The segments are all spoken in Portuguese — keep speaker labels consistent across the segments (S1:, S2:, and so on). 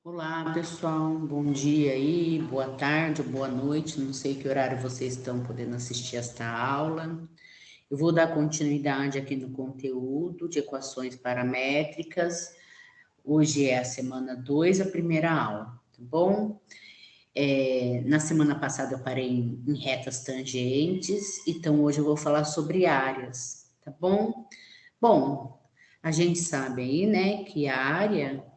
S1: Olá, pessoal. Bom dia aí, boa tarde ou boa noite. Não sei que horário vocês estão podendo assistir esta aula. Eu vou dar continuidade aqui no conteúdo de equações paramétricas. Hoje é a semana 2, a primeira aula, tá bom? Na semana passada eu parei em retas tangentes, então hoje eu vou falar sobre áreas, tá bom? Bom, a gente sabe aí, né, que a área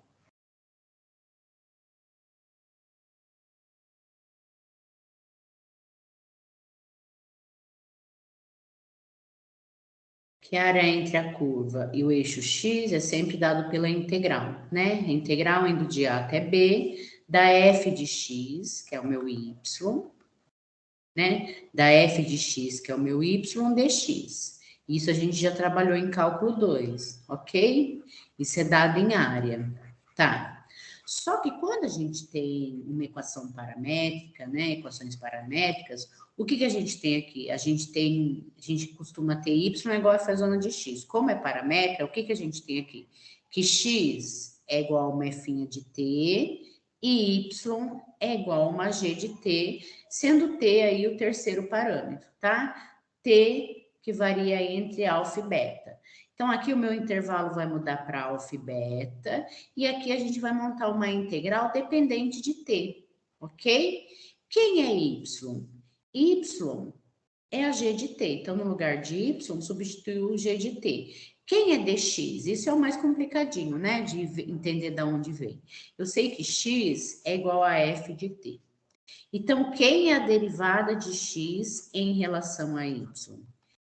S1: que a área entre a curva e o eixo x é sempre dado pela integral, né? A integral indo de A até B, da f de x, que é o meu y, né? Da f de x, que é o meu y, dx. Isso a gente já trabalhou em cálculo 2, ok? Isso é dado em área, tá? Só que quando a gente tem uma equação paramétrica, né, equações paramétricas, o que a gente tem aqui? A gente costuma ter y igual a zona de x. Como é paramétrica, o que a gente tem aqui? Que x é igual a uma f de t e y é igual a uma g de t, sendo t aí o terceiro parâmetro, tá? T que varia entre alfa e beta. Então, aqui o meu intervalo vai mudar para alfa e beta, e aqui a gente vai montar uma integral dependente de t, ok? Quem é y? Y é a g de t. Então, no lugar de y, substitui o g de t. Quem é dx? Isso é o mais complicadinho, né? De entender de onde vem. Eu sei que x é igual a f de t. Então, quem é a derivada de x em relação a y?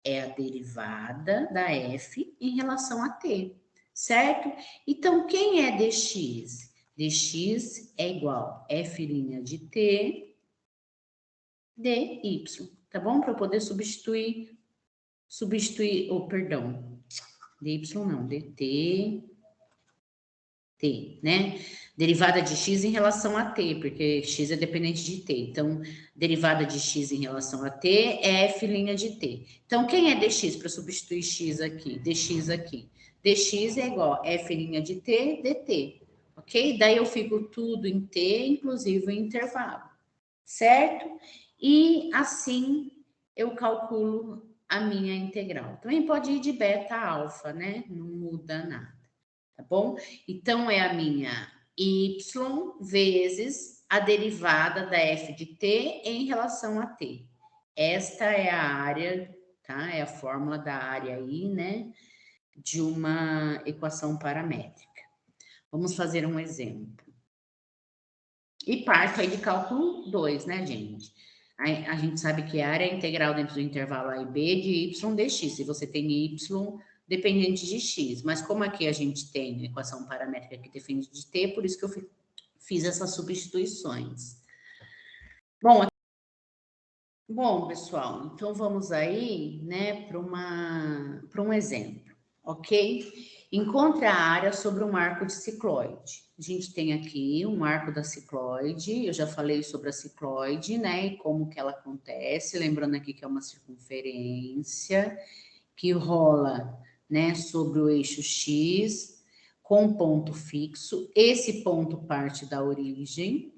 S1: É a derivada da f em relação a t, certo? Então, quem é dx? Dx é igual a f' de t dy, tá bom? Para eu poder substituir, perdão, dy não, dt, t, né? Derivada de x em relação a t, porque x é dependente de t. Então, derivada de x em relação a t é f' de t. Então, quem é dx para substituir x aqui? Dx aqui. Dx é igual a f' de t dt, ok? Daí eu fico tudo em t, inclusive o intervalo, certo? E assim eu calculo a minha integral. Também pode ir de beta a alfa, né? Não muda nada, tá bom? Então, é a minha y vezes a derivada da f de t em relação a t. Esta é a área, tá? É a fórmula da área aí, né? De uma equação paramétrica. Vamos fazer um exemplo. E parto aí de cálculo 2, né, gente? A gente sabe que a área é integral dentro do intervalo A e B de y dx. Se você tem y dependente de x. Mas como aqui a gente tem equação paramétrica que depende de t, por isso que eu fiz essas substituições. Bom, pessoal, então vamos aí, né, para um exemplo, ok? Encontre a área sobre um arco de cicloide. A gente tem aqui um arco da cicloide, eu já falei sobre a cicloide, né, e como que ela acontece, lembrando aqui que é uma circunferência que rola, né, sobre o eixo X com ponto fixo. Esse ponto parte da origem,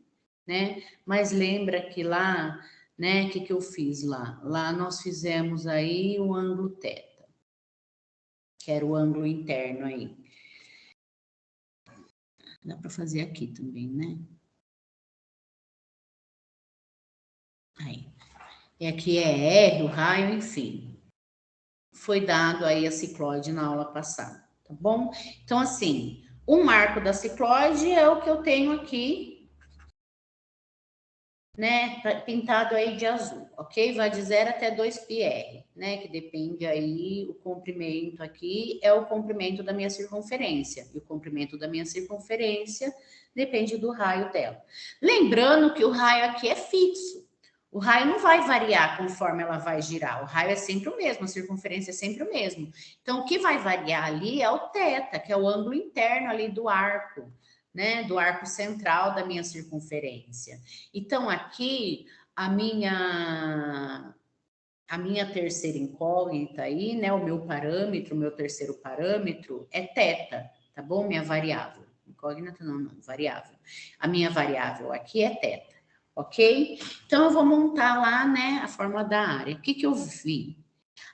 S1: né? Mas lembra que lá, né, o que eu fiz lá? Lá nós fizemos aí o ângulo θ, que era o ângulo interno aí. Dá para fazer aqui também, né? Aí. E aqui é R, o raio, enfim. Foi dado aí a cicloide na aula passada, tá bom? Então, assim, um marco da cicloide é o que eu tenho aqui, né, pintado aí de azul, ok? Vai de 0 até 2πr, né, que depende aí, o comprimento aqui é o comprimento da minha circunferência, e o comprimento da minha circunferência depende do raio dela. Lembrando que o raio aqui é fixo, o raio não vai variar conforme ela vai girar, o raio é sempre o mesmo, a circunferência é sempre o mesmo. Então, o que vai variar ali é o θ, que é o ângulo interno ali do arco, né, do arco central da minha circunferência. Então, aqui, a minha terceira incógnita aí, né, o meu terceiro parâmetro é θ, tá bom? Minha variável. incógnita não, variável. A minha variável aqui é θ, ok? Então, eu vou montar lá, né, a fórmula da área. O que que eu vi?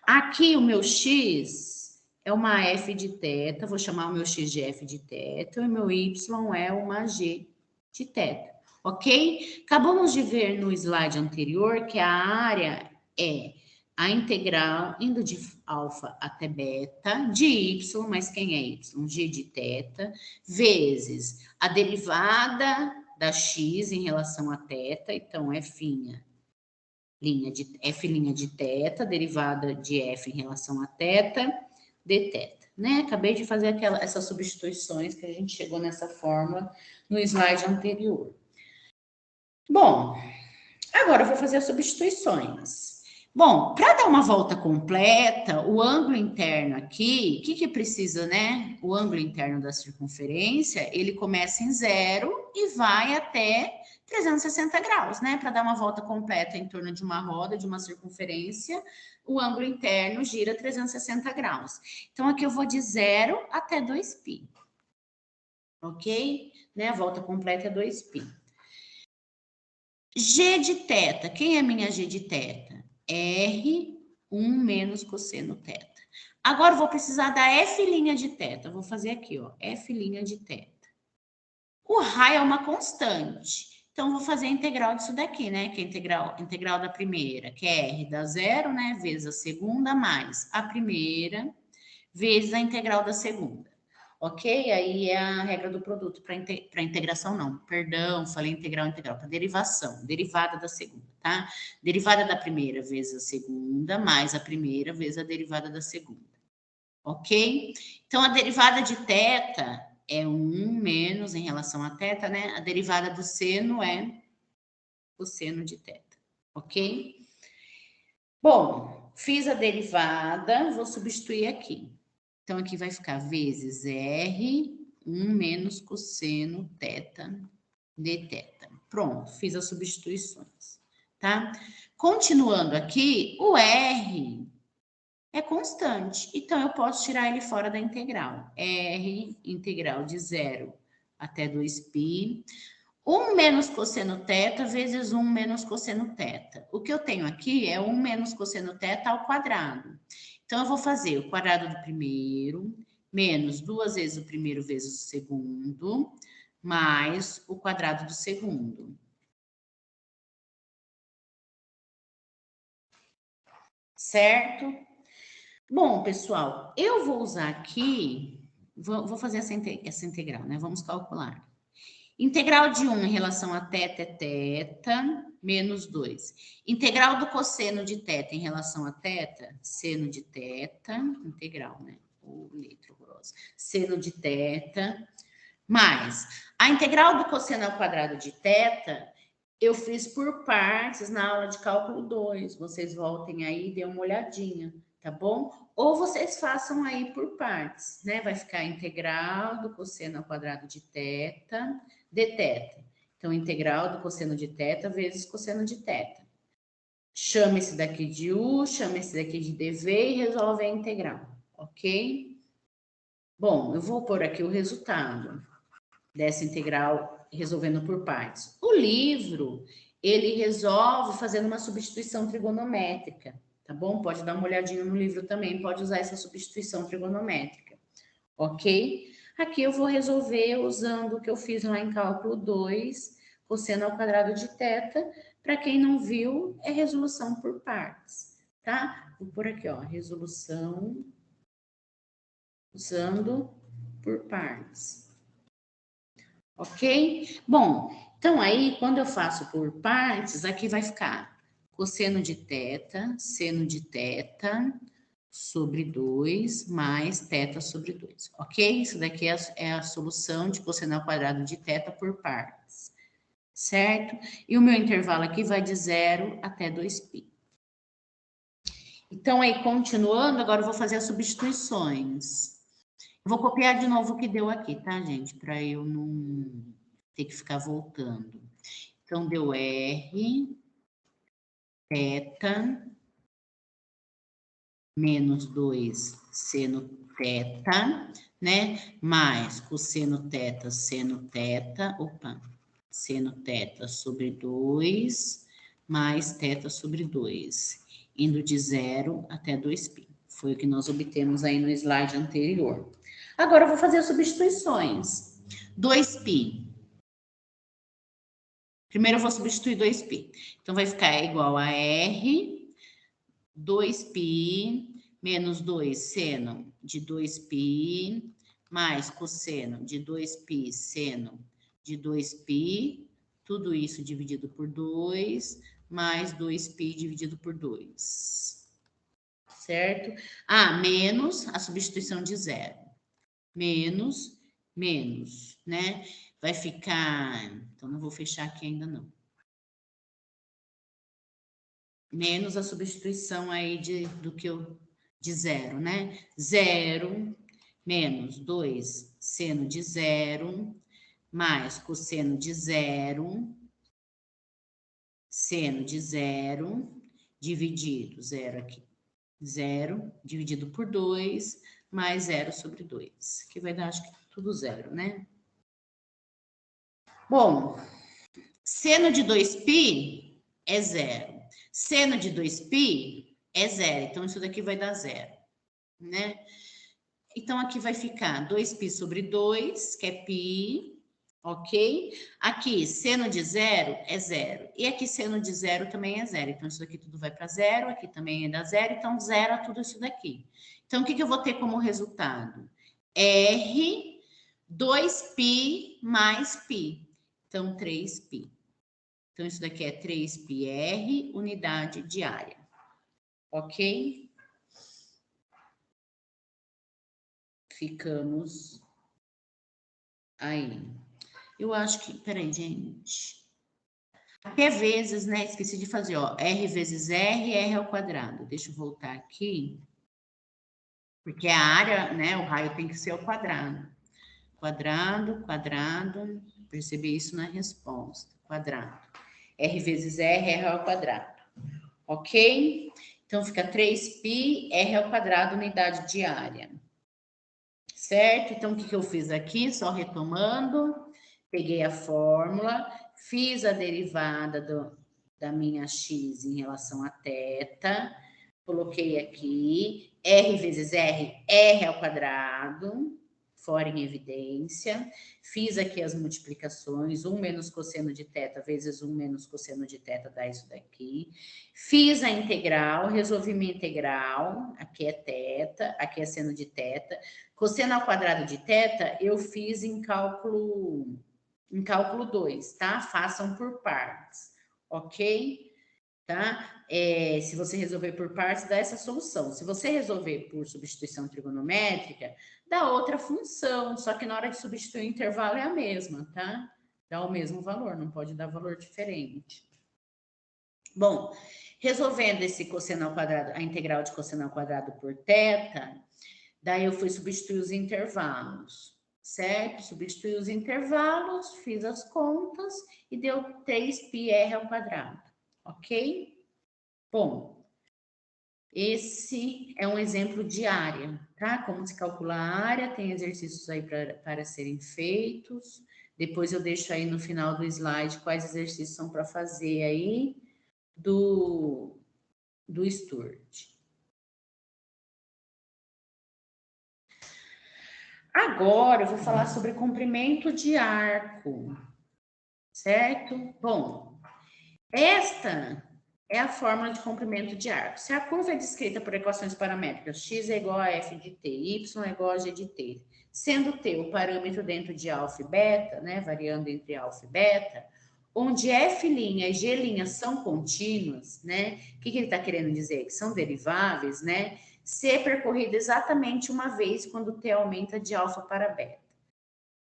S1: Aqui, o meu x é uma f de θ, vou chamar o meu x de f de θ, e o meu y é uma g de θ, ok? Acabamos de ver no slide anterior que a área é a integral indo de alfa até beta de y, mas quem é y? G de θ, vezes a derivada da x em relação a θ, então f' de θ, derivada de f em relação a θ, dθ, né? Acabei de fazer essas substituições que a gente chegou nessa fórmula no slide anterior. Bom, agora eu vou fazer as substituições. Bom, para dar uma volta completa, o ângulo interno aqui, o que precisa, né? O ângulo interno da circunferência, ele começa em 0 e vai até 360 graus, né? Para dar uma volta completa em torno de uma roda, de uma circunferência, o ângulo interno gira 360 graus. Então, aqui eu vou de 0 até 2π, ok? Né? A volta completa é 2π. G de θ, quem é minha G de θ? R1 menos cosseno θ. Agora eu vou precisar da F' de θ. Vou fazer aqui, ó, F' de θ. O raio é uma constante. Então, vou fazer a integral disso daqui, né? Que é a integral da primeira, que é R da zero, né? Vezes a segunda, mais a primeira, vezes a integral da segunda. Ok? Aí é a regra do produto para integração, não. Perdão, falei integral, para derivação. Derivada da segunda, tá? Derivada da primeira vezes a segunda, mais a primeira vezes a derivada da segunda. Ok? Então, a derivada de θ é 1 menos em relação a θ, né? A derivada do seno é o seno de θ. Ok? Bom, fiz a derivada, vou substituir aqui. Então, aqui vai ficar vezes R1 menos cosseno θ dθ. Pronto, fiz as substituições, tá? Continuando aqui, o R é constante, então eu posso tirar ele fora da integral. R, integral de 0 até 2π, 1 menos cosseno θ vezes 1 menos cosseno θ. O que eu tenho aqui é 1 menos cosseno θ ao quadrado. Então, eu vou fazer o quadrado do primeiro, menos 2 vezes o primeiro vezes o segundo, mais o quadrado do segundo. Certo? Bom, pessoal, eu vou usar aqui, vou fazer essa integral, né? Vamos calcular. Integral de 1 em relação a θ é θ, menos 2. Integral do cosseno de θ em relação a θ, seno de θ, integral, né? O letra grossa. Seno de θ, mais a integral do cosseno ao quadrado de θ, eu fiz por partes na aula de cálculo 2. Vocês voltem aí e dêem uma olhadinha, tá bom? Ou vocês façam aí por partes, né? Vai ficar a integral do cosseno ao quadrado de θ dθ. Então, integral do cosseno de θ vezes cosseno de θ. Chama esse daqui de U, chama esse daqui de dV e resolve a integral, ok? Bom, eu vou pôr aqui o resultado dessa integral resolvendo por partes. O livro, ele resolve fazendo uma substituição trigonométrica, tá bom? Pode dar uma olhadinha no livro também, pode usar essa substituição trigonométrica, ok? Aqui eu vou resolver usando o que eu fiz lá em cálculo 2, cosseno ao quadrado de θ. Para quem não viu, é resolução por partes, tá? Vou pôr aqui, ó, resolução usando por partes. Ok? Bom, então aí, quando eu faço por partes, aqui vai ficar cosseno de θ, seno de θ, sobre 2 mais θ sobre 2, ok? Isso daqui é a solução de cosseno ao quadrado de θ por partes, certo? E o meu intervalo aqui vai de 0 até 2π. Então, aí, continuando, agora eu vou fazer as substituições. Eu vou copiar de novo o que deu aqui, tá, gente? Para eu não ter que ficar voltando. Então, deu R, θ, menos 2 seno θ, né? Mais cosseno θ, seno θ, opa, seno θ sobre 2, mais θ sobre 2, indo de 0 até 2π. Foi o que nós obtemos aí no slide anterior. Agora eu vou fazer as substituições. 2π. Primeiro eu vou substituir 2π. Então vai ficar igual a R, 2π, menos 2 seno de 2π, mais cosseno de 2π, seno de 2π, tudo isso dividido por 2, mais 2π dividido por 2. Certo? Menos a substituição de zero. Menos, né? Vai ficar... Então, não vou fechar aqui ainda não. Menos a substituição aí de zero, né? 0 menos 2 seno de 0, mais cosseno de 0, seno de 0, dividido, 0 aqui, 0, dividido por 2, mais 0 sobre 2, que vai dar, acho que tudo 0, né? Bom, seno de 2π é 0. Seno de 2π é 0, então isso daqui vai dar 0, né? Então, aqui vai ficar 2π sobre 2, que é π, ok? Aqui, seno de 0 é 0. E aqui, seno de 0 também é 0. Então, isso daqui tudo vai para 0, aqui também é da 0, então zero a tudo isso daqui. Então, o que eu vou ter como resultado? R, 2π mais π. Então, 3π. Então, isso daqui é 3πr, unidade de área. Ok? Ficamos aí. Eu acho que... Peraí, gente. Aqui é vezes, né? Esqueci de fazer, ó. R vezes R, R ao quadrado. Deixa eu voltar aqui. Porque a área, né? O raio tem que ser ao quadrado. Quadrado, quadrado. Percebi isso na resposta. Quadrado. R vezes R, R ao quadrado. Ok? Então, fica 3π, R ao quadrado, unidade de área. Certo? Então, o que eu fiz aqui? Só retomando, peguei a fórmula, fiz a derivada da minha x em relação a θ, coloquei aqui, R vezes R, R ao quadrado, fora em evidência, fiz aqui as multiplicações, 1 menos cosseno de θ vezes 1 menos cosseno de θ dá isso daqui, fiz a integral, resolvi minha integral, aqui é θ, aqui é seno de θ, cosseno ao quadrado de θ eu fiz em cálculo 2, tá? Façam por partes, ok? Tá? Se você resolver por partes, dá essa solução. Se você resolver por substituição trigonométrica, dá outra função, só que na hora de substituir o intervalo é a mesma, tá? Dá o mesmo valor, não pode dar valor diferente. Bom, resolvendo esse cosseno ao quadrado, a integral de cosseno ao quadrado por θ, daí eu fui substituir os intervalos, certo? Substituí os intervalos, fiz as contas e deu 3πr ao quadrado, ok? Bom, esse é um exemplo de área, tá? Como se calcula a área, tem exercícios aí para serem feitos. Depois eu deixo aí no final do slide quais exercícios são para fazer aí do Sturt. Agora eu vou falar sobre comprimento de arco, certo? Bom, esta é a fórmula de comprimento de arco. Se a curva é descrita por equações paramétricas, x é igual a f de t, y é igual a g de t, sendo t o parâmetro dentro de alfa e beta, né, variando entre alfa e beta, onde f' e g' são contínuas, né, o que ele está querendo dizer? Que são deriváveis, né, ser percorrido exatamente uma vez quando t aumenta de alfa para beta,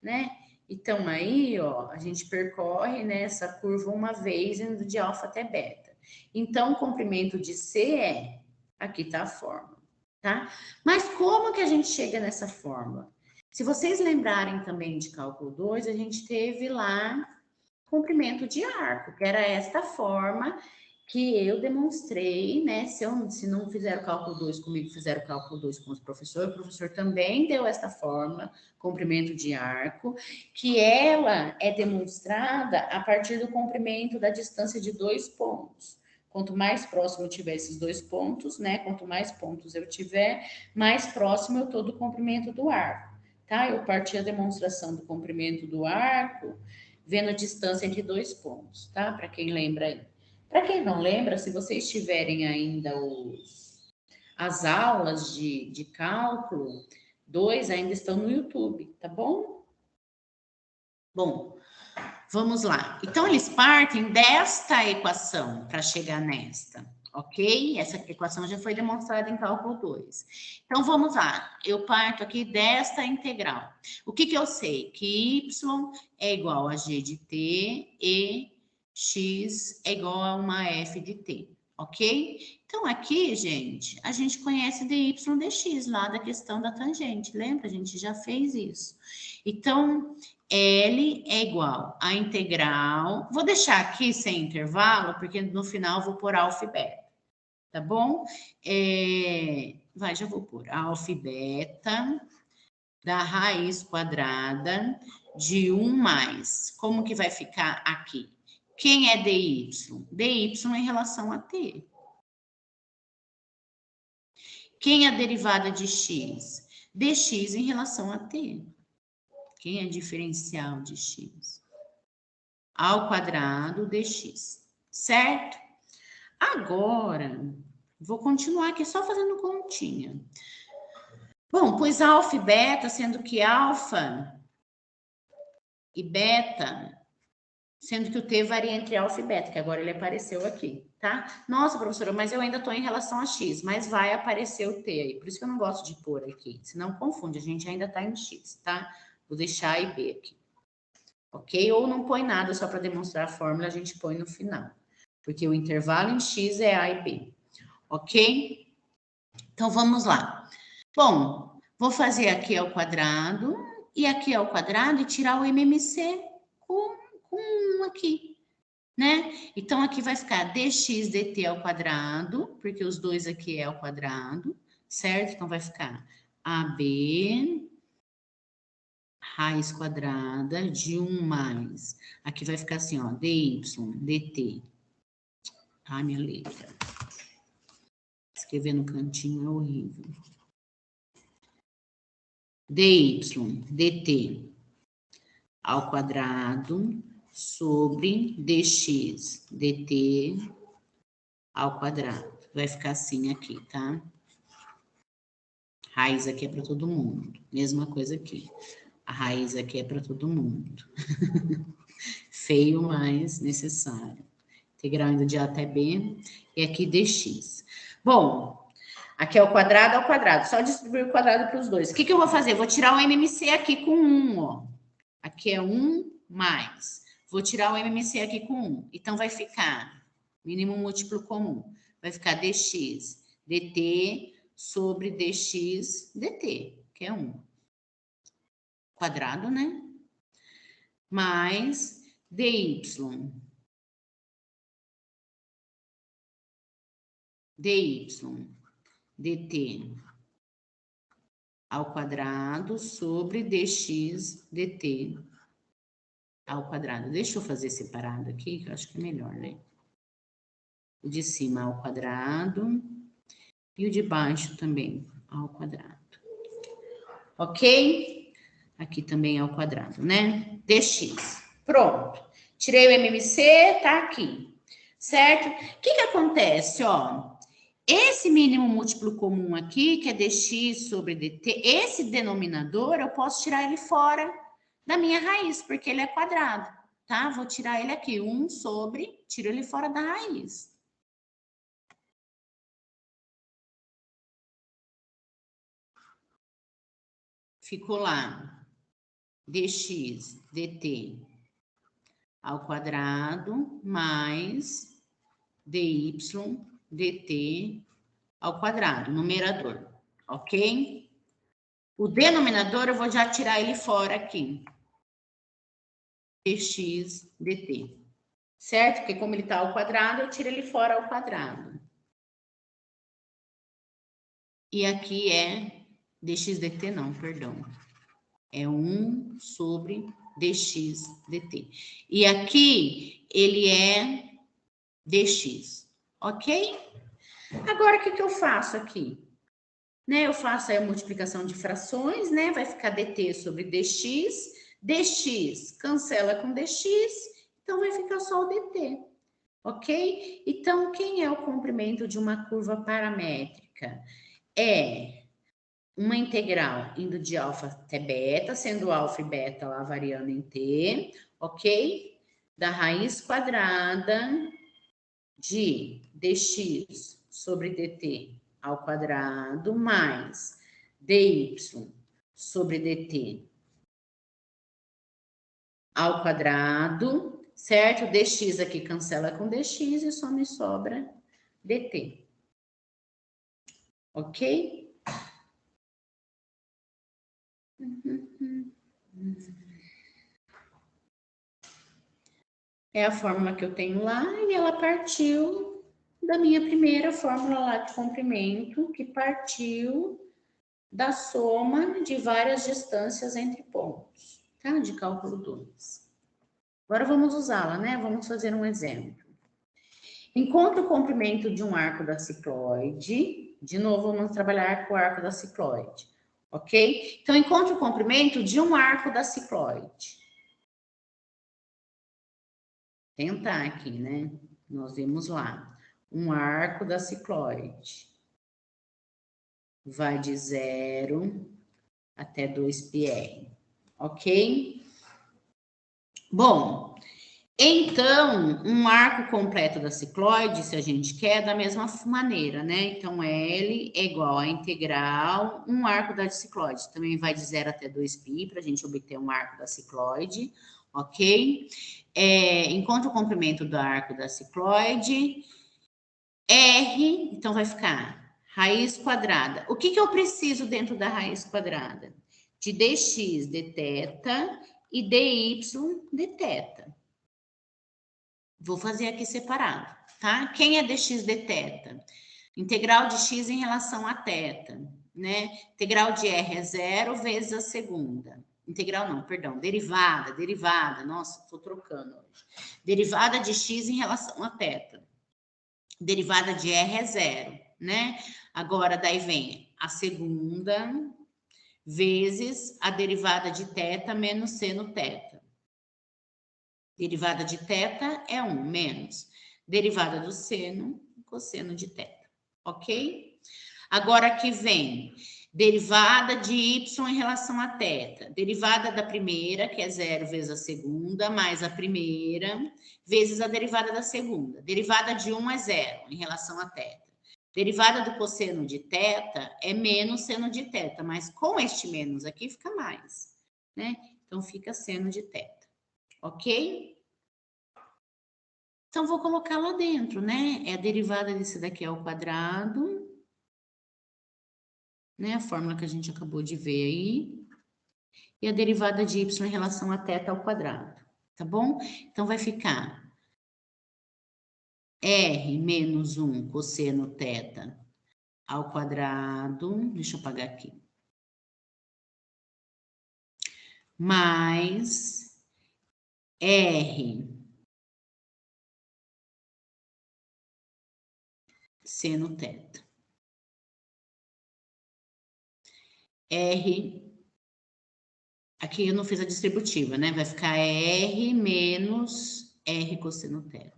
S1: né? Então, aí, ó, a gente percorre, né, essa curva uma vez indo de alfa até beta. Então, o comprimento de C aqui tá a fórmula, tá? Mas como que a gente chega nessa fórmula? Se vocês lembrarem também de cálculo 2, a gente teve lá comprimento de arco, que era esta forma, que eu demonstrei, né? Se não fizeram o cálculo 2 comigo, fizeram o cálculo 2 com o professor também deu esta fórmula, comprimento de arco, que ela é demonstrada a partir do comprimento da distância de 2 pontos. Quanto mais próximo eu tiver esses 2 pontos, né? Quanto mais pontos eu tiver, mais próximo eu tô do comprimento do arco, tá? Eu parti a demonstração do comprimento do arco, vendo a distância entre 2 pontos, tá? Para quem lembra aí. Para quem não lembra, se vocês tiverem ainda as aulas de cálculo 2, ainda estão no YouTube, tá bom? Bom, vamos lá. Então, eles partem desta equação para chegar nesta, ok? Essa equação já foi demonstrada em cálculo 2. Então, vamos lá. Eu parto aqui desta integral. O que eu sei? Que y é igual a g de t e x é igual a uma f de t, ok? Então, aqui, gente, a gente conhece dy dx lá da questão da tangente, lembra? A gente já fez isso. Então, L é igual a integral. Vou deixar aqui sem intervalo, porque no final vou pôr alfa e beta, tá bom? Já vou pôr alfa e beta da raiz quadrada de 1 mais. Como que vai ficar aqui? Quem é dy? dy em relação a t. Quem é a derivada de x? dx em relação a t. Quem é diferencial de x? Ao quadrado dx, certo? Agora, vou continuar aqui só fazendo continha. Bom, pois alfa e beta, sendo que alfa e beta, sendo que o t varia entre alfa e beta, que agora ele apareceu aqui, tá? Nossa, professora, mas eu ainda estou em relação a x, mas vai aparecer o t aí, por isso que eu não gosto de pôr aqui, senão confunde, a gente ainda está em x, tá? Vou deixar a e b aqui, ok? Ou não põe nada só para demonstrar a fórmula, a gente põe no final, porque o intervalo em x é a e b, ok? Então, vamos lá. Bom, vou fazer aqui ao quadrado e aqui ao quadrado e tirar o MMC com 1 aqui, né? Então, aqui vai ficar dx dt ao quadrado, porque os dois aqui é ao quadrado, certo? Então, vai ficar AB raiz quadrada de 1 mais. Aqui vai ficar assim, ó, dy dt. Ai, minha letra. Escrever no cantinho é horrível. dy dt ao quadrado sobre dx dt ao quadrado. Vai ficar assim aqui, tá? Raiz aqui é para todo mundo. Mesma coisa aqui. A raiz aqui é para todo mundo. Feio, mas necessário. Integral indo de A até B. E aqui dx. Bom, aqui é o quadrado ao quadrado. Só distribuir o quadrado para os dois. O que eu vou fazer? Vou tirar o MMC aqui com 1, ó. Aqui é 1 mais. Vou tirar o MMC aqui com 1. Então, vai ficar mínimo múltiplo comum. Vai ficar dx dt sobre dx dt, que é 1. Quadrado, né? Mais dy. dy dt ao quadrado sobre dx dt ao quadrado. Deixa eu fazer separado aqui, que eu acho que é melhor, né? O de cima ao quadrado e o de baixo também ao quadrado. Ok? Aqui também ao quadrado, né? dx. Pronto. Tirei o MMC, tá aqui. Certo? O que acontece, ó? Esse mínimo múltiplo comum aqui, que é dx sobre dt, esse denominador, eu posso tirar ele fora da minha raiz, porque ele é quadrado, tá? Vou tirar ele aqui, 1 sobre, tiro ele fora da raiz. Ficou lá, dx dt ao quadrado mais dy dt ao quadrado, numerador, ok? O denominador eu vou já tirar ele fora aqui. dx dt. certo? Porque como ele está ao quadrado, eu tiro ele fora ao quadrado. E aqui é dx dt, não, perdão. É 1 sobre dx dt. E aqui ele é dx, ok? Agora, o que eu faço aqui? Né, eu faço aí a multiplicação de frações, né? Vai ficar dt sobre dx. Dx cancela com dx, então vai ficar só o dt, ok? Então, quem é o comprimento de uma curva paramétrica? É uma integral indo de alfa até beta, sendo alfa e beta lá variando em t, ok? Da raiz quadrada de dx sobre dt ao quadrado mais dy sobre dt ao quadrado, certo? Dx aqui cancela com dx e só me sobra dt. Ok? É a fórmula que eu tenho lá e ela partiu da minha primeira fórmula lá de comprimento, que partiu da soma de várias distâncias entre pontos, tá? De cálculo 2. Agora vamos usá-la, né? Vamos fazer um exemplo. Encontre o comprimento de um arco da cicloide. De novo, vamos trabalhar com o arco da cicloide, ok? Então, encontre o comprimento de um arco da cicloide. Tentar aqui, né? Nós vimos lá. Um arco da cicloide. Vai de 0 até 2πr, ok? Bom, então, um arco completo da cicloide, se a gente quer, da mesma maneira, né? Então, L é igual a integral, um arco da cicloide. Também vai de 0 até 2π, para a gente obter um arco da cicloide, ok? Encontra o comprimento do arco da cicloide. R, então vai ficar raiz quadrada. O que eu preciso dentro da raiz quadrada? De dx de θ e dy de θ. Vou fazer aqui separado, tá? Quem é dx de θ? Integral de x em relação a θ, né? Integral de r é 0 vezes a segunda. Integral não, perdão, derivada. Nossa, tô trocando hoje. Derivada de x em relação a θ. Derivada de r é 0, né? Agora, daí vem a segunda vezes a derivada de θ menos seno θ. Derivada de θ é 1 menos derivada do seno, cosseno de θ, ok? Agora aqui vem derivada de y em relação a θ. Derivada da primeira, que é 0 vezes a segunda, mais a primeira, vezes a derivada da segunda. Derivada de 1 é 0 em relação a θ. Derivada do cosseno de θ é menos seno de θ, mas com este menos aqui fica mais, né? Então, fica seno de θ, ok? Então, vou colocar lá dentro, né? É a derivada desse daqui ao quadrado, né? A fórmula que a gente acabou de ver aí. E a derivada de y em relação a θ ao quadrado, tá bom? Então, vai ficar R menos 1 cosseno θ ao quadrado, deixa eu apagar aqui, mais R seno θ. R, aqui eu não fiz a distributiva, né? Vai ficar R menos R cosseno θ.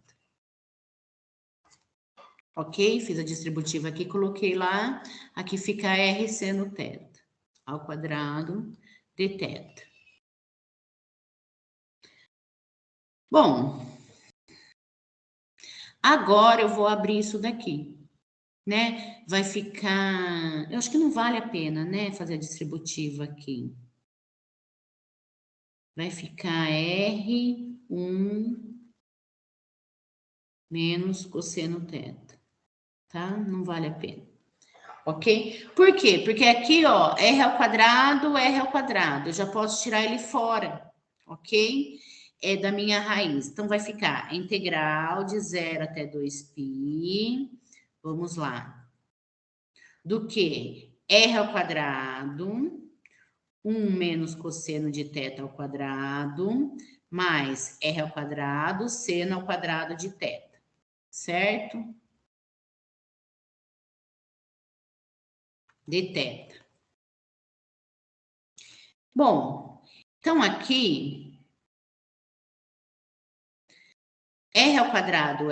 S1: Ok? Fiz a distributiva aqui, coloquei lá. Aqui fica R seno θ ao quadrado de θ. Bom, agora eu vou abrir isso daqui, né? Vai ficar... Eu acho que não vale a pena, né? Fazer a distributiva aqui. Vai ficar R1 menos cosseno θ, tá? Não vale a pena. Ok? Por quê? Porque aqui, ó, R ao quadrado, R ao quadrado. Eu já posso tirar ele fora, ok? é da minha raiz. Então, vai ficar integral de 0 até 2π. Vamos lá. Do que? R ao quadrado, 1 menos cosseno de θ ao quadrado, mais R ao quadrado, seno ao quadrado de θ. Certo? De θ. Bom, então aqui... R ao quadrado,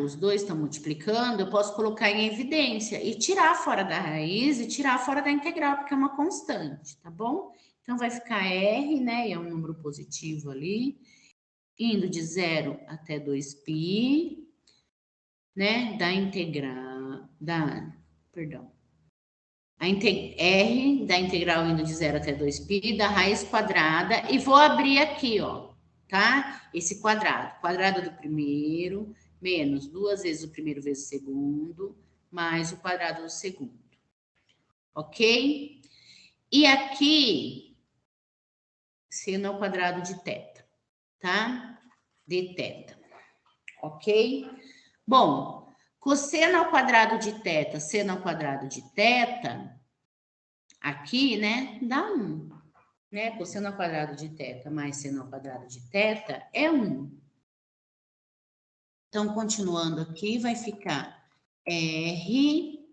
S1: os dois estão multiplicando, eu posso colocar em evidência e tirar fora da raiz e tirar fora da integral, porque é uma constante, tá bom? Então, vai ficar R, né, e é um número positivo ali, indo de 0 até 2π, né, da integral, perdão, R da integral indo de 0 até 2π, da raiz quadrada, e vou abrir aqui, ó, tá? Esse quadrado. Quadrado do primeiro, menos 2 vezes o primeiro vezes o segundo, mais o quadrado do segundo. Ok? E aqui, seno ao quadrado de θ, tá? De θ. Ok? Bom, cosseno ao quadrado de θ, seno ao quadrado de θ, aqui, né, dá 1. Né? Cosseno ao quadrado de θ mais seno ao quadrado de θ é 1. Então, continuando aqui, vai ficar R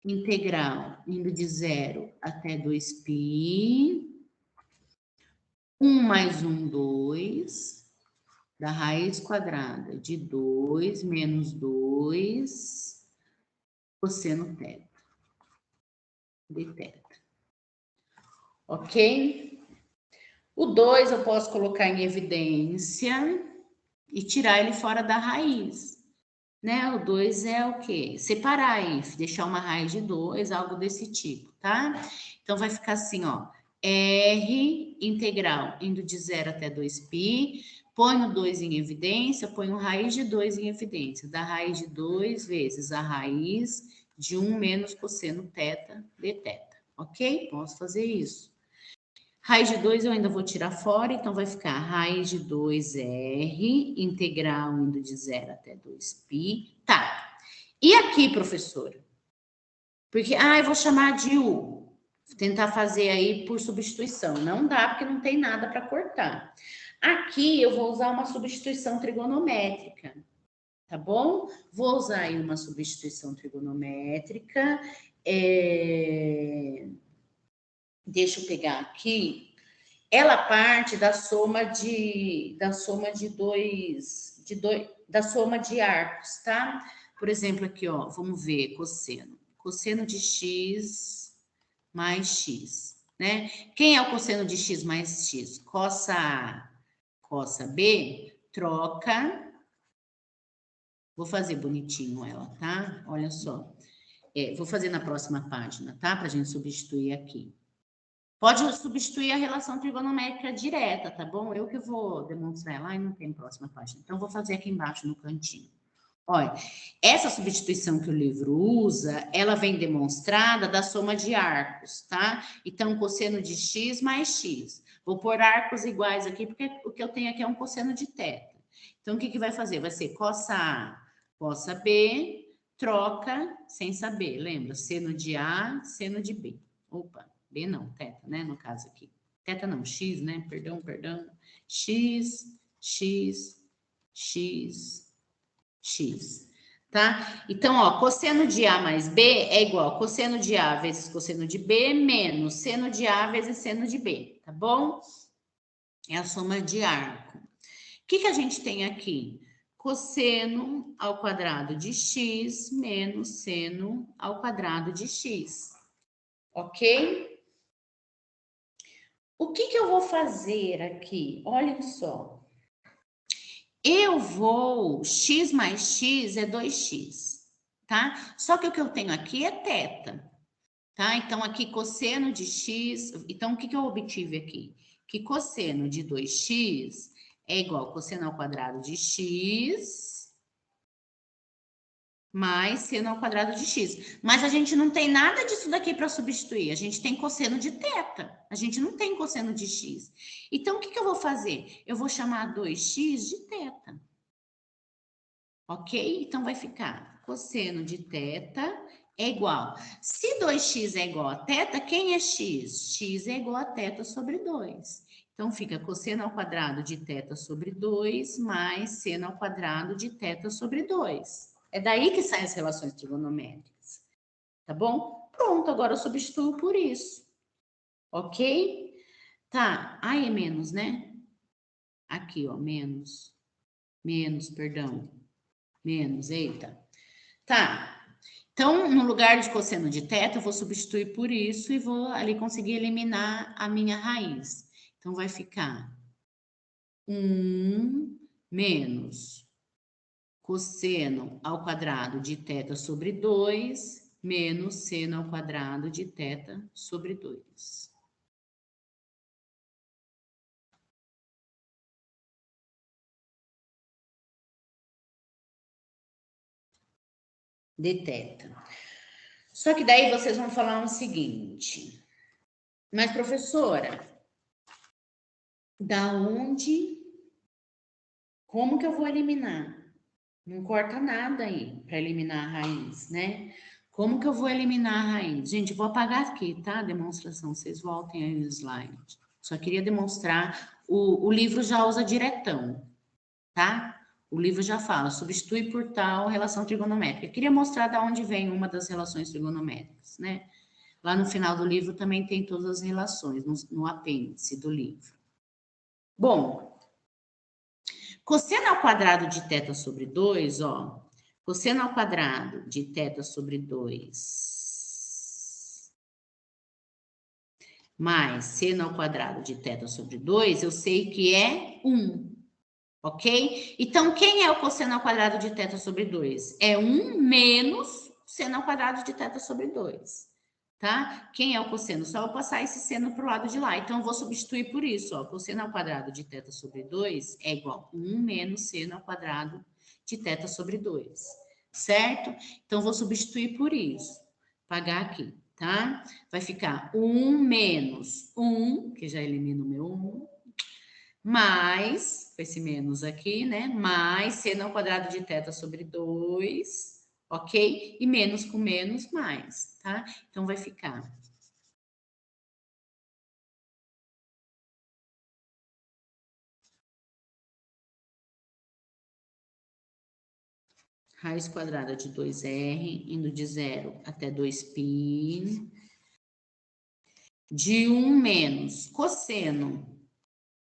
S1: integral indo de 0 até 2π. 1 mais 1, 2. Da raiz quadrada de 2 menos 2 cosseno θ. De θ. Ok? O 2 eu posso colocar em evidência e tirar ele fora da raiz, né? O 2 é o quê? Separar aí, deixar uma raiz de 2, algo desse tipo, tá? Então, vai ficar assim, ó, R integral indo de 0 até 2π, ponho 2 em evidência, ponho raiz de 2 em evidência, da raiz de 2 vezes a raiz de 1 menos cosseno θ de θ, ok? Posso fazer isso. Raiz de 2 eu ainda vou tirar fora, então vai ficar raiz de 2R, integral indo de 0 até 2π. Tá. E aqui, professora? Porque, eu vou chamar de U. Vou tentar fazer aí por substituição. Não dá, porque não tem nada para cortar. Aqui eu vou usar uma substituição trigonométrica, tá bom? Vou usar aí uma substituição trigonométrica. Deixa eu pegar aqui. Ela parte da soma de arcos, tá? Por exemplo, aqui, ó, vamos ver cosseno. Cosseno de x mais x, né? Quem é o cosseno de x mais x? Cossa A, cossa B, troca. Vou fazer bonitinho ela, tá? Olha só. Vou fazer na próxima página, tá? Pra gente substituir aqui. Pode substituir a relação trigonométrica direta, tá bom? Eu que vou demonstrar lá e não tem próxima página. Então, vou fazer aqui embaixo no cantinho. Olha, essa substituição que o livro usa, ela vem demonstrada da soma de arcos, tá? Então, cosseno de x mais x. Vou pôr arcos iguais aqui, porque o que eu tenho aqui é um cosseno de θ. Então, o que vai fazer? Vai ser cossa A, cossa B, troca, sem saber, lembra? Seno de A, seno de B. Opa! B não, θ, né? No caso aqui. Θ não, x, né? Perdão. X, tá? Então, ó, cosseno de A mais B é igual a cosseno de A vezes cosseno de B menos seno de A vezes seno de B, tá bom? É a soma de arco. O que a gente tem aqui? Cosseno ao quadrado de x menos seno ao quadrado de x, ok? O que eu vou fazer aqui? Olhem só. X mais x é 2x, tá? Só que o que eu tenho aqui é θ, tá? Então, aqui cosseno de x... Então, o que eu obtive aqui? Que cosseno de 2x é igual a cosseno ao quadrado de x mais seno ao quadrado de x. Mas a gente não tem nada disso daqui para substituir. A gente tem cosseno de θ. A gente não tem cosseno de x. Então, o que eu vou fazer? Eu vou chamar 2x de θ. Ok? Então, vai ficar cosseno de θ é igual. Se 2x é igual a θ, quem é x? X é igual a θ sobre 2. Então, fica cosseno ao quadrado de θ sobre 2 mais seno ao quadrado de θ sobre 2. É daí que saem as relações trigonométricas. Tá bom? Pronto, agora eu substituo por isso. Ok? Tá. Ai, é menos, né? Aqui, ó, menos. Menos, perdão. Menos, eita. Tá. Então, no lugar de cosseno de θ, eu vou substituir por isso e vou ali conseguir eliminar a minha raiz. Então, vai ficar 1 menos cosseno ao quadrado de θ sobre 2 menos seno ao quadrado de θ sobre 2. De θ. Só que daí vocês vão falar o seguinte: mas professora, da onde? Como que eu vou eliminar? Não corta nada aí para eliminar a raiz, né? Como que eu vou eliminar a raiz? Gente, eu vou apagar aqui, tá? A demonstração, vocês voltem aí no slide. Só queria demonstrar, o livro já usa diretão, tá? O livro já fala, substitui por tal relação trigonométrica. Eu queria mostrar de onde vem uma das relações trigonométricas, né? Lá no final do livro também tem todas as relações, no apêndice do livro. Bom, cosseno ao quadrado de θ sobre 2, ó. Cosseno ao quadrado de θ sobre 2 mais seno ao quadrado de θ sobre 2, eu sei que é 1. Ok? Então, quem é o cosseno ao quadrado de θ sobre 2? É 1 menos seno ao quadrado de θ sobre 2. Tá? Quem é o cosseno? Só vou passar esse seno para o lado de lá. Então, eu vou substituir por isso. Ó. Cosseno ao quadrado de θ sobre 2 é igual a 1 menos seno ao quadrado de θ sobre 2. Certo? Então, vou substituir por isso. Pagar aqui, tá? Vai ficar 1 menos 1, que já elimina o meu 1, mais, com esse menos aqui, né? Mais seno ao quadrado de θ sobre 2, ok? E menos com menos, mais, tá? Então, vai ficar raiz quadrada de 2r, indo de 0 até 2π, de 1 menos cosseno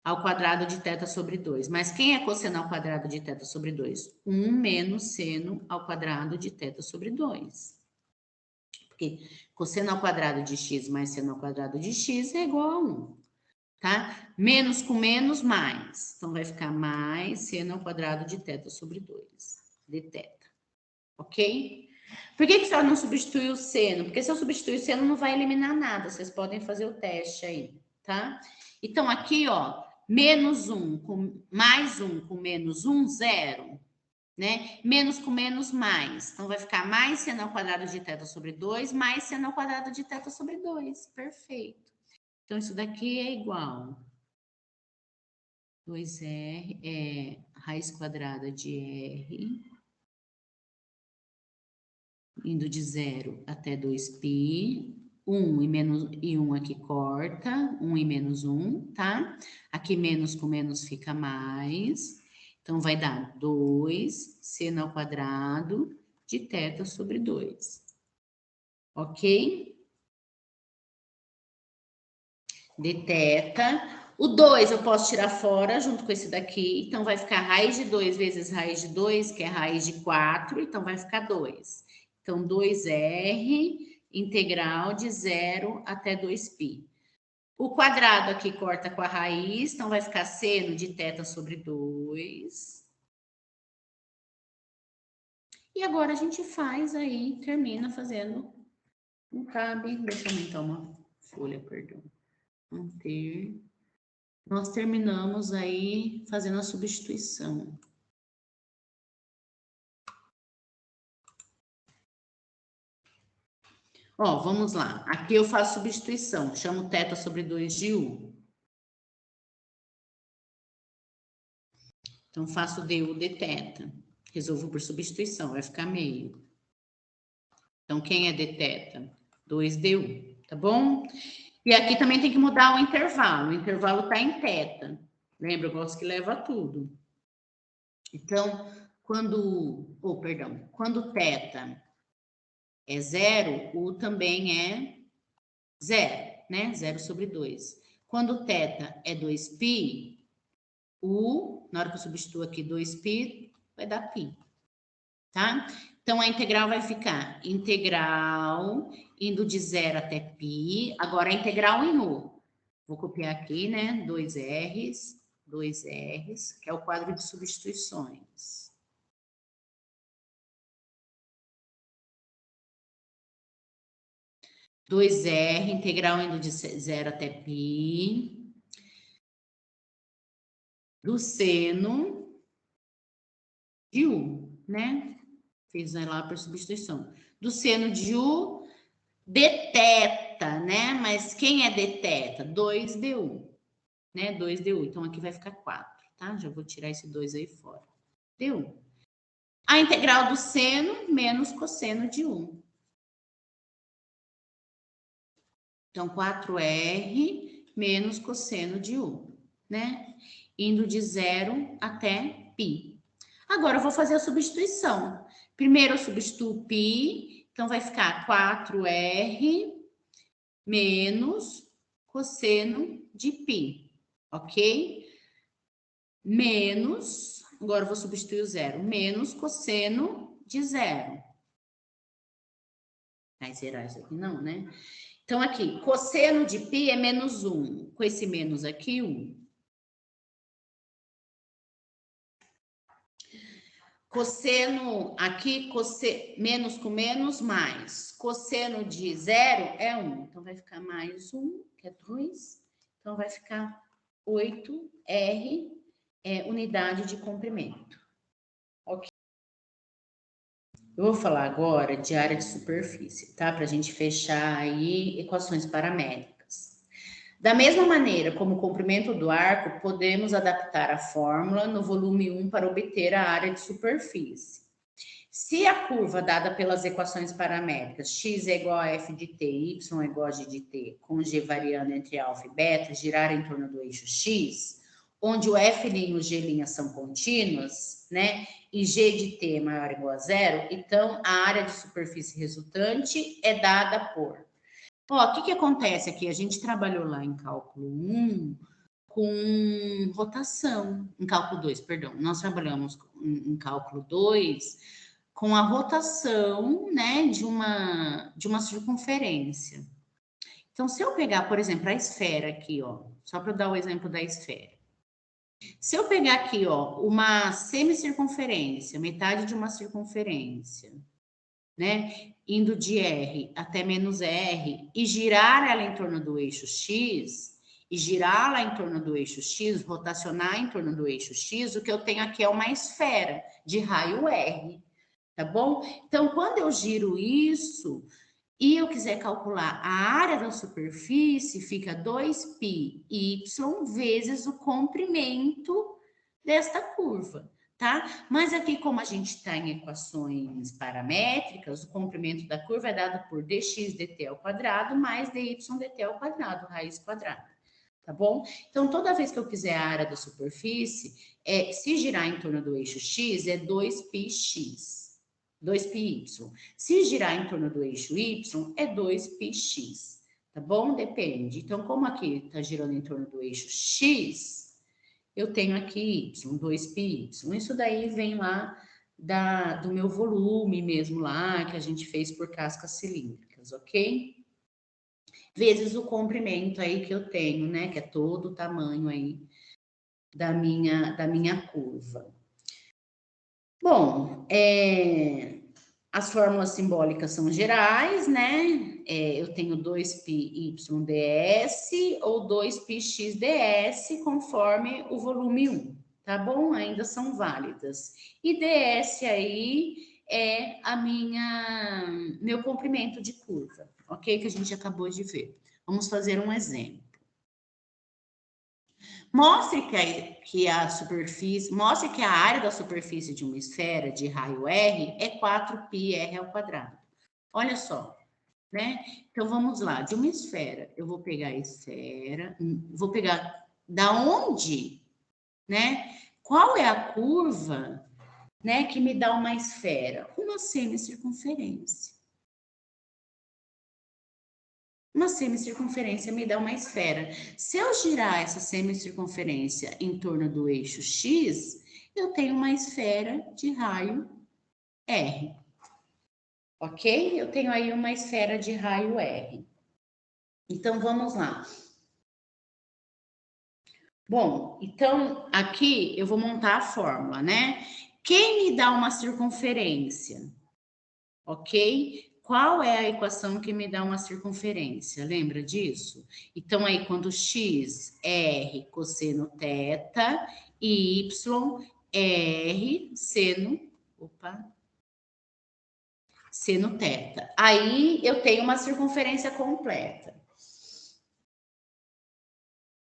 S1: ao quadrado de θ sobre 2. Mas quem é cosseno ao quadrado de θ sobre 2? 1 menos seno ao quadrado de θ sobre 2. Porque cosseno ao quadrado de x mais seno ao quadrado de x é igual a 1, tá? Menos com menos, mais. Então, vai ficar mais seno ao quadrado de θ sobre 2, de θ. Ok? Por que só não substitui o seno? Porque se eu substituir o seno, não vai eliminar nada. Vocês podem fazer o teste aí, tá? Então, aqui, ó, menos 1 com mais 1 com menos 1, 0. Né? Menos com menos, mais. Então, vai ficar mais seno ao quadrado de θ sobre 2, mais seno ao quadrado de θ sobre 2. Perfeito. Então, isso daqui é igual. 2r é raiz quadrada de r, indo de 0 até 2π. 1 e 1 aqui corta, 1 e menos 1, tá? Aqui menos com menos fica mais. Então, vai dar 2 seno ao quadrado de θ sobre 2. Ok? De θ. O 2 eu posso tirar fora junto com esse daqui. Então, vai ficar raiz de 2 vezes raiz de 2, que é raiz de 4. Então, vai ficar 2. Então, 2r integral de 0 até 2π. O quadrado aqui corta com a raiz. Então, vai ficar seno de θ sobre 2. E agora a gente faz aí, termina fazendo um cabe. Deixa eu aumentar uma folha, perdão. Manter. Nós terminamos aí fazendo a substituição. Ó, vamos lá. Aqui eu faço substituição. Chamo θ sobre 2 de U. Então, faço du dθ. Resolvo por substituição, vai ficar meio. Então, quem é dθ? 2du, tá bom? E aqui também tem que mudar o intervalo. O intervalo tá em θ. Lembra? Eu gosto que leva tudo. Então, quando θ é 0, U também é 0, né? 0 sobre 2. Quando θ é 2π, na hora que eu substituo aqui 2π, vai dar π, tá? Então, a integral vai ficar integral indo de 0 até π. Agora, a integral em U. Vou copiar aqui, né? 2Rs, que é o quadro de substituições. 2R, integral indo de 0 até π, do seno de U, né? Fiz lá por substituição. Do seno de U, dθ, né? Mas quem é dθ? 2du, né? 2du. Então, aqui vai ficar 4, tá? Já vou tirar esse 2 aí fora. Du. A integral do seno menos cosseno de U. Então, 4R menos cosseno de U, né? Indo de 0 até π. Agora, eu vou fazer a substituição. Primeiro, eu substituo π, então vai ficar 4R menos cosseno de π, ok? Menos, agora eu vou substituir o 0, menos cosseno de 0. Vai zerar isso aqui não, né? Então, aqui, cosseno de π é menos 1. Com esse menos aqui, 1. Cosseno, aqui, menos com menos, mais. Cosseno de 0 é 1. Então, vai ficar mais 1, que é 2. Então, vai ficar 8R, unidade de comprimento. Ok. Eu vou falar agora de área de superfície, tá? Para a gente fechar aí equações paramétricas. Da mesma maneira como o comprimento do arco, podemos adaptar a fórmula no volume 1 para obter a área de superfície. Se a curva dada pelas equações paramétricas x é igual a f de t, y é igual a g de t, com g variando entre alfa e beta, girar em torno do eixo x, onde o f' e o g' são contínuos, né? E g de t é maior ou igual a 0, então a área de superfície resultante é dada por... Ó, o que acontece aqui? A gente trabalhou lá em cálculo 1 com rotação, em cálculo 2, perdão. Nós trabalhamos em cálculo 2 com a rotação, né, de uma circunferência. Então, se eu pegar, por exemplo, a esfera aqui, ó, só para dar o exemplo da esfera. Se eu pegar aqui, ó, uma semicircunferência, metade de uma circunferência, né, indo de R até menos R, e girar ela em torno do eixo X, e girá-la em torno do eixo X, rotacionar em torno do eixo X, o que eu tenho aqui é uma esfera de raio R, tá bom? Então, quando eu giro isso, e eu quiser calcular a área da superfície, fica 2πy vezes o comprimento desta curva, tá? Mas aqui, como a gente está em equações paramétricas, o comprimento da curva é dado por dx dt ao quadrado mais dy dt ao quadrado, raiz quadrada, tá bom? Então, toda vez que eu quiser a área da superfície, se girar em torno do eixo x, é 2πx. 2πy. Se girar em torno do eixo y, é 2πx, tá bom? Depende. Então, como aqui está girando em torno do eixo x, eu tenho aqui y, 2πy. Isso daí vem lá do meu volume mesmo lá, que a gente fez por cascas cilíndricas, ok? Vezes o comprimento aí que eu tenho, né? Que é todo o tamanho aí da minha curva. Bom, as fórmulas simbólicas são gerais, né? Eu tenho 2πy ds ou 2πx ds, conforme o volume 1, tá bom? Ainda são válidas. E ds aí é meu comprimento de curva, ok? Que a gente acabou de ver. Vamos fazer um exemplo. Mostre que a superfície, mostre que a área da superfície de uma esfera de raio R é 4πr ao quadrado. Olha só, né? Então vamos lá, de uma esfera, eu vou pegar a esfera, vou pegar da onde, né? Qual é a curva, né, que me dá uma esfera? Uma semicircunferência. Uma semicircunferência me dá uma esfera. Se eu girar essa semicircunferência em torno do eixo X, eu tenho uma esfera de raio R. Ok? Eu tenho aí uma esfera de raio R. Então, vamos lá. Bom, então, aqui eu vou montar a fórmula, né? Quem me dá uma circunferência? Ok? Qual é a equação que me dá uma circunferência? Lembra disso? Então, aí, quando x, r, cosseno θ, e y, r, seno θ. Aí, eu tenho uma circunferência completa.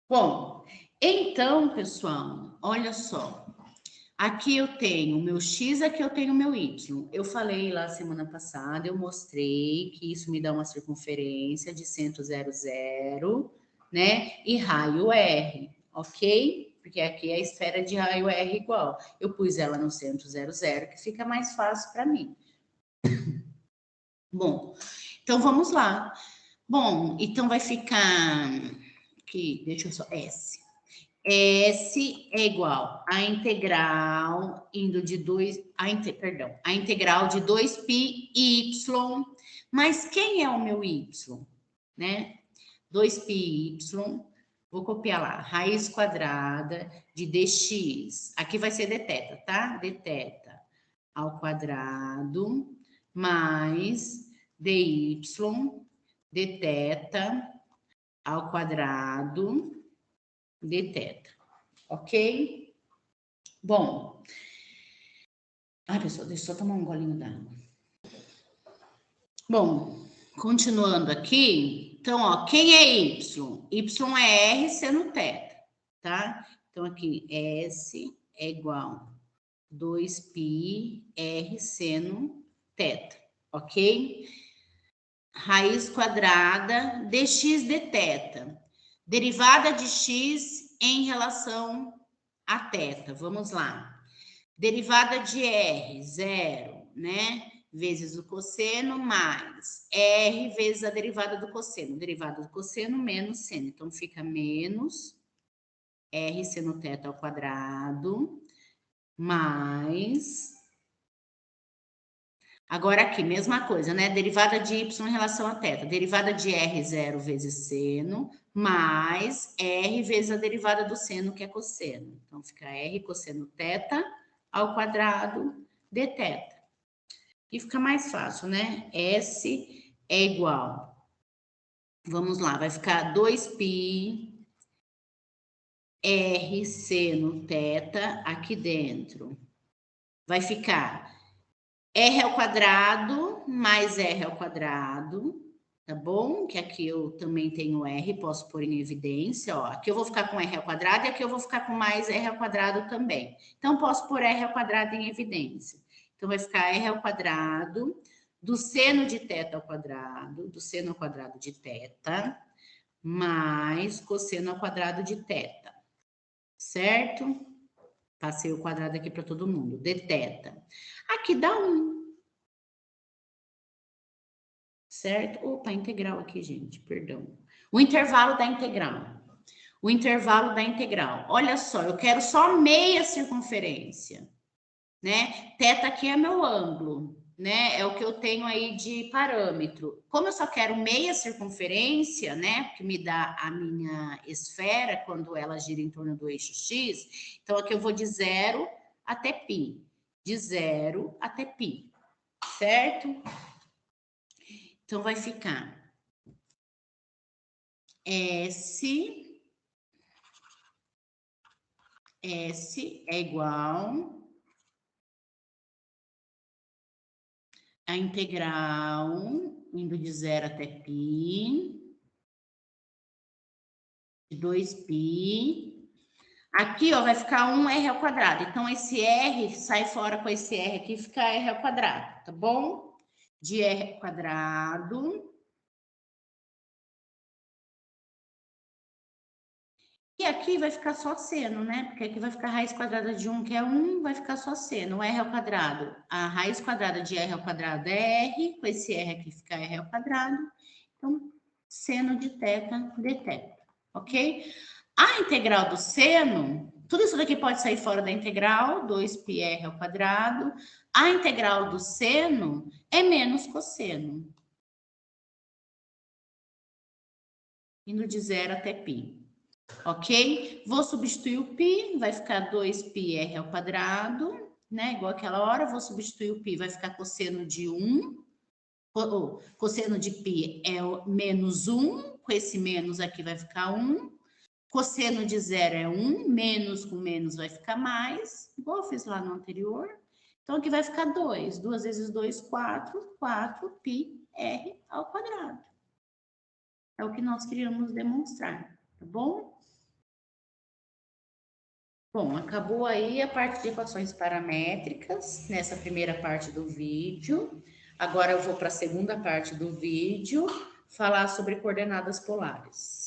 S1: Bom, então, pessoal, olha só. Aqui eu tenho o meu X, aqui eu tenho o meu Y. Eu falei lá semana passada, eu mostrei que isso me dá uma circunferência de centro 0, né? E raio R, ok? Porque aqui é a esfera de raio R igual. Eu pus ela no centro 0, que fica mais fácil para mim. Bom, então vamos lá. Bom, então vai ficar aqui, deixa eu só, S. S é igual a integral indo de 2, a integral de 2πy, mas quem é o meu y, né? 2πy, vou copiar lá, raiz quadrada de dx, aqui vai ser dθ, tá? Dθ ao quadrado mais dy dθ ao quadrado dθ, ok? Bom, ai, pessoal, deixa eu só tomar um golinho d'água. Bom, continuando aqui, então, ó, quem é y? Y é r seno θ, tá? Então, aqui, S é igual a 2π r seno θ, ok? Raiz quadrada dx dθ. Derivada de x em relação a θ. Vamos lá. Derivada de R, 0, né? Vezes o cosseno, mais R vezes a derivada do cosseno. Derivada do cosseno menos seno. Então, fica menos R seno θ ao quadrado, mais... Agora aqui, mesma coisa, né? Derivada de y em relação a θ. Derivada de R, 0 vezes seno, mais R vezes a derivada do seno, que é cosseno. Então, fica R cosseno θ ao quadrado dθ. E fica mais fácil, né? S é igual. Vamos lá, vai ficar 2π R seno θ aqui dentro. Vai ficar R ao quadrado mais R ao quadrado, tá bom? Que aqui eu também tenho R, posso pôr em evidência, ó. Aqui eu vou ficar com R ao quadrado e aqui eu vou ficar com mais R ao quadrado também. Então, posso pôr R ao quadrado em evidência. Então, vai ficar R ao quadrado do seno de θ ao quadrado, do seno ao quadrado de θ, mais cosseno ao quadrado de θ, certo? Passei o quadrado aqui para todo mundo, dθ. Aqui dá 1. Certo? Opa, integral aqui, gente, perdão. O intervalo da integral. O intervalo da integral. Olha só, eu quero só meia circunferência, né? Θ aqui é meu ângulo, né? É o que eu tenho aí de parâmetro. Como eu só quero meia circunferência, né? Que me dá a minha esfera quando ela gira em torno do eixo X. Então, aqui eu vou de 0 até π. De 0 até π, certo? Então, vai ficar S é igual a integral indo de 0 até π, de 2π. Aqui, ó, vai ficar 1r ao quadrado. Então, esse r sai fora com esse r aqui, fica r ao quadrado, tá bom? De r ao quadrado. E aqui vai ficar só seno, né? Porque aqui vai ficar raiz quadrada de 1, que é 1, vai ficar só seno, r ao quadrado. A raiz quadrada de r ao quadrado é r, com esse r aqui fica r ao quadrado. Então, seno de θ de θ, ok? A integral do seno, tudo isso daqui pode sair fora da integral, 2πr ao quadrado. A integral do seno é menos cosseno. Indo de 0 até π. Ok? Vou substituir o π, vai ficar 2πr ao quadrado, né? Igual aquela hora, vou substituir o π, vai ficar cosseno de 1. Cosseno de π é menos 1, com esse menos aqui vai ficar 1. Cosseno de 0 é 1, menos com menos vai ficar mais, igual eu fiz lá no anterior. Então, aqui vai ficar 2. 2 vezes 2, 4. 4πr ao quadrado. É o que nós queríamos demonstrar, tá bom? Bom, acabou aí a parte de equações paramétricas, nessa primeira parte do vídeo. Agora eu vou para a segunda parte do vídeo, falar sobre coordenadas polares.